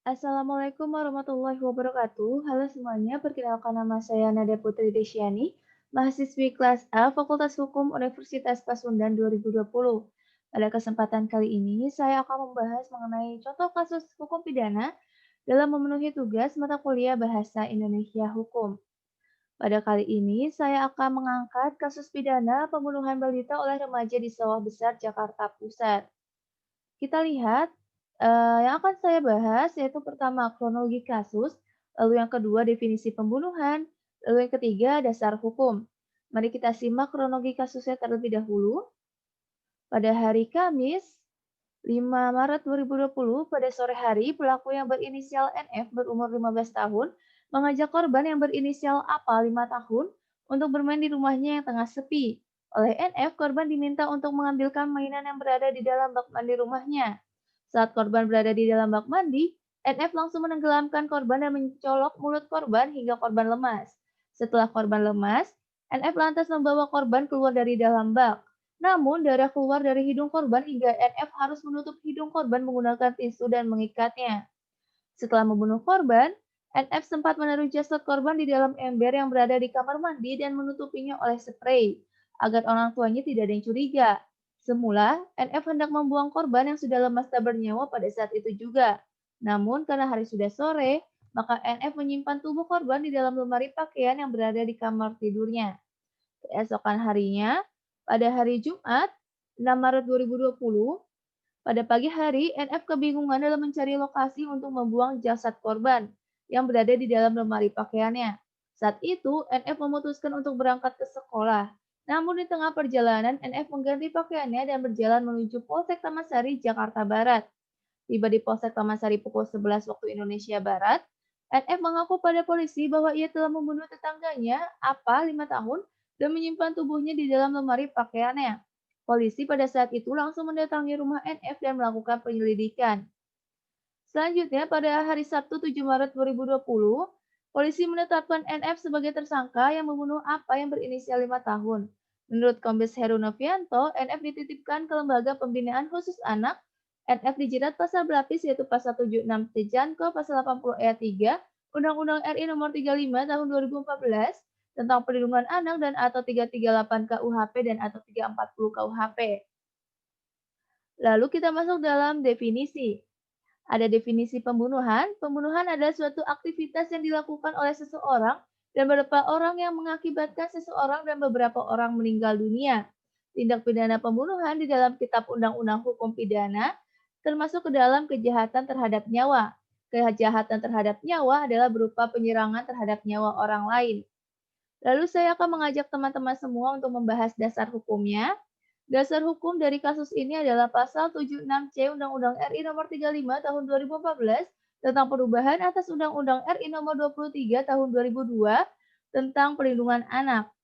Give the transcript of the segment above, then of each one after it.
Assalamualaikum warahmatullahi wabarakatuh. Halo semuanya, perkenalkan nama saya Nada Putri Desyani, mahasiswi kelas A Fakultas Hukum Universitas Pasundan 2020. Pada kesempatan kali ini, saya akan membahas mengenai contoh kasus hukum pidana dalam memenuhi tugas mata kuliah Bahasa Indonesia Hukum. Pada kali ini, saya akan mengangkat kasus pidana pembunuhan balita oleh remaja di Sawah Besar, Jakarta Pusat. Kita lihat, yang akan saya bahas yaitu pertama kronologi kasus, lalu yang kedua definisi pembunuhan, lalu yang ketiga dasar hukum. Mari kita simak kronologi kasusnya terlebih dahulu. Pada hari Kamis, 5 Maret 2020, pada sore hari, pelaku yang berinisial NF berumur 15 tahun mengajak korban yang berinisial APA 5 tahun untuk bermain di rumahnya yang tengah sepi. Oleh NF, korban diminta untuk mengambilkan mainan yang berada di dalam bak mandi rumahnya. Saat korban berada di dalam bak mandi, NF langsung menenggelamkan korban dan mencolok mulut korban hingga korban lemas. Setelah korban lemas, NF lantas membawa korban keluar dari dalam bak. Namun, darah keluar dari hidung korban hingga NF harus menutup hidung korban menggunakan tisu dan mengikatnya. Setelah membunuh korban, NF sempat menaruh jasad korban di dalam ember yang berada di kamar mandi dan menutupinya oleh spray, agar orang tuanya tidak ada yang curiga. Semula, NF hendak membuang korban yang sudah lemas tak bernyawa pada saat itu juga. Namun, karena hari sudah sore, maka NF menyimpan tubuh korban di dalam lemari pakaian yang berada di kamar tidurnya. Keesokan harinya, pada hari Jumat, 6 Maret 2020, pada pagi hari, NF kebingungan dalam mencari lokasi untuk membuang jasad korban yang berada di dalam lemari pakaiannya. Saat itu, NF memutuskan untuk berangkat ke sekolah. Namun di tengah perjalanan, NF mengganti pakaiannya dan berjalan menuju Polsek Taman Sari, Jakarta Barat. Tiba di Polsek Taman Sari pukul 11 waktu Indonesia Barat, NF mengaku pada polisi bahwa ia telah membunuh tetangganya, APA, 5 tahun, dan menyimpan tubuhnya di dalam lemari pakaiannya. Polisi pada saat itu langsung mendatangi rumah NF dan melakukan penyelidikan. Selanjutnya, pada hari Sabtu 7 Maret 2020, polisi menetapkan NF sebagai tersangka yang membunuh APA yang berinisial 5 tahun. Menurut Kombes Heru Novianto, NF dititipkan ke Lembaga Pembinaan Khusus Anak. NF dijerat pasal berlapis yaitu pasal 76 Tejangko, pasal 80 ayat 3, Undang-Undang RI nomor 35 tahun 2014 tentang perlindungan anak dan atau 338 KUHP dan atau 340 KUHP. Lalu kita masuk dalam definisi. Ada definisi pembunuhan. Pembunuhan adalah suatu aktivitas yang dilakukan oleh seseorang dan beberapa orang yang mengakibatkan seseorang dan beberapa orang meninggal dunia. Tindak pidana pembunuhan di dalam Kitab Undang-Undang Hukum Pidana termasuk ke dalam kejahatan terhadap nyawa. Kejahatan terhadap nyawa adalah berupa penyerangan terhadap nyawa orang lain. Lalu saya akan mengajak teman-teman semua untuk membahas dasar hukumnya. Dasar hukum dari kasus ini adalah pasal 76C Undang-Undang RI nomor 35 tahun 2014 tentang perubahan atas Undang-Undang RI nomor 23 tahun 2002 tentang perlindungan anak.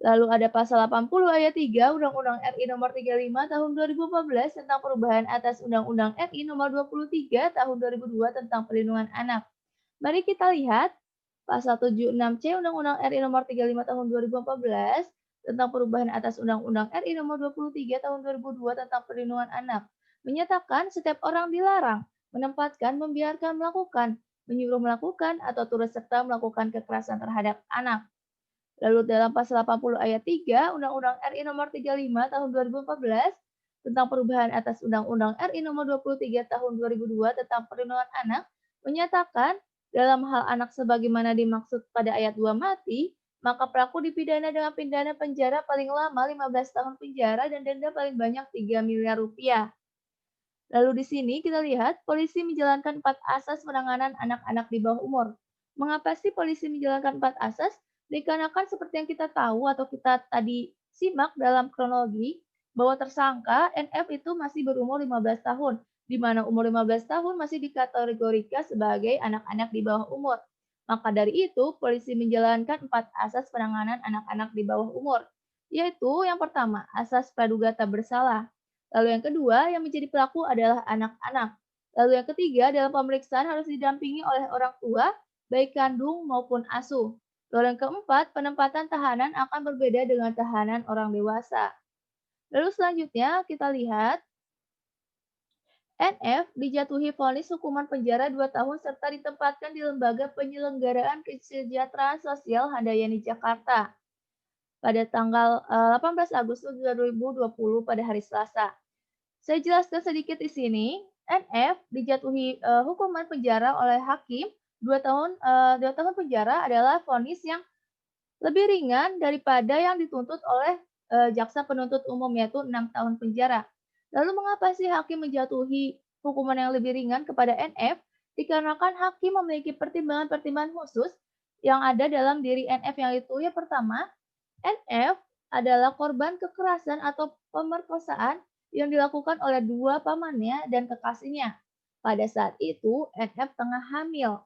Lalu ada pasal 80 ayat 3 Undang-Undang RI nomor 35 tahun 2014 tentang perubahan atas Undang-Undang RI nomor 23 tahun 2002 tentang perlindungan anak. Mari kita lihat pasal 76C Undang-Undang RI nomor 35 tahun 2014 tentang perubahan atas Undang-Undang RI nomor 23 tahun 2002 tentang perlindungan anak menyatakan setiap orang dilarang menempatkan, membiarkan melakukan, menyuruh melakukan atau turut serta melakukan kekerasan terhadap anak. Lalu dalam pasal 80 ayat 3 Undang-Undang RI nomor 35 tahun 2014 tentang perubahan atas Undang-Undang RI nomor 23 tahun 2002 tentang perlindungan anak menyatakan dalam hal anak sebagaimana dimaksud pada ayat 2 mati, maka pelaku dipidana dengan pidana penjara paling lama 15 tahun penjara dan denda paling banyak 3 miliar rupiah. Lalu di sini kita lihat polisi menjalankan 4 asas penanganan anak-anak di bawah umur. Mengapa sih polisi menjalankan 4 asas? Dikarenakan seperti yang kita tahu atau kita tadi simak dalam kronologi bahwa tersangka NF itu masih berumur 15 tahun, di mana umur 15 tahun masih dikategorikan sebagai anak-anak di bawah umur. Maka dari itu, polisi menjalankan 4 asas penanganan anak-anak di bawah umur, yaitu yang pertama, asas praduga tak bersalah. Lalu yang kedua, yang menjadi pelaku adalah anak-anak. Lalu yang ketiga, dalam pemeriksaan harus didampingi oleh orang tua, baik kandung maupun asuh. Lalu yang keempat, penempatan tahanan akan berbeda dengan tahanan orang dewasa. Lalu selanjutnya kita lihat NF dijatuhi vonis hukuman penjara 2 tahun serta ditempatkan di Lembaga Penyelenggaraan Kesejahteraan Sosial Handayani Jakarta pada tanggal 18 Agustus 2020 pada hari Selasa. Saya jelaskan sedikit di sini. NF dijatuhi hukuman penjara oleh hakim 2 tahun penjara adalah vonis yang lebih ringan daripada yang dituntut oleh jaksa penuntut umum, yaitu 6 tahun penjara. Lalu mengapa sih hakim menjatuhi hukuman yang lebih ringan kepada NF? Dikarenakan hakim memiliki pertimbangan-pertimbangan khusus yang ada dalam diri NF, yang itu yang pertama, NF adalah korban kekerasan atau pemerkosaan yang dilakukan oleh dua pamannya dan kekasihnya. Pada saat itu, NF tengah hamil.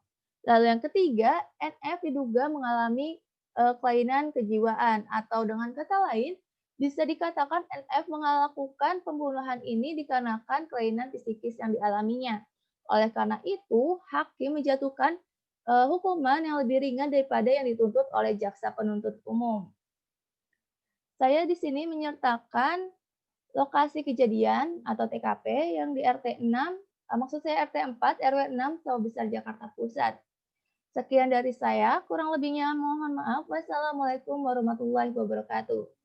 Lalu yang ketiga, NF diduga mengalami kelainan kejiwaan, atau dengan kata lain, bisa dikatakan NF melakukan pembunuhan ini dikarenakan kelainan psikis yang dialaminya. Oleh karena itu, hakim menjatuhkan hukuman yang lebih ringan daripada yang dituntut oleh jaksa penuntut umum. Saya di sini menyertakan lokasi kejadian atau TKP yang di RT 6, maksud saya RT 4 RW 6 Sawah Besar Jakarta Pusat. Sekian dari saya, kurang lebihnya mohon maaf. Wassalamualaikum warahmatullahi wabarakatuh.